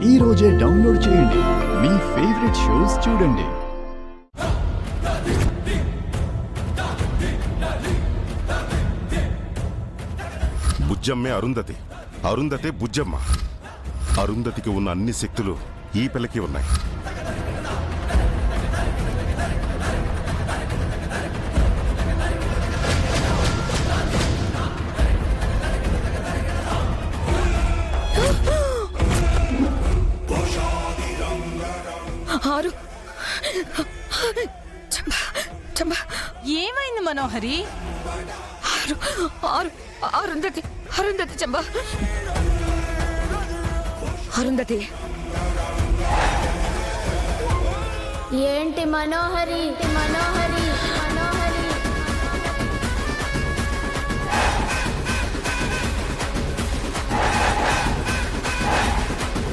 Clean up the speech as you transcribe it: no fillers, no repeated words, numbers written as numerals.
ఈ రోజే డౌన్లోడ్ చేయండి. మీ ఫేవరెట్ షోస్ చూడండి. బుజ్జమ్మే అరుంధతి, అరుంధతే బుజ్జమ్మ. అరుంధతికి ఉన్న అన్ని శక్తులు ఈ పిల్లకి ఉన్నాయి. ఏమైంది మనోహరి? అరుంధతి అరుంధతి చంబా, అరుంధతి. ఏంటి మనోహరి?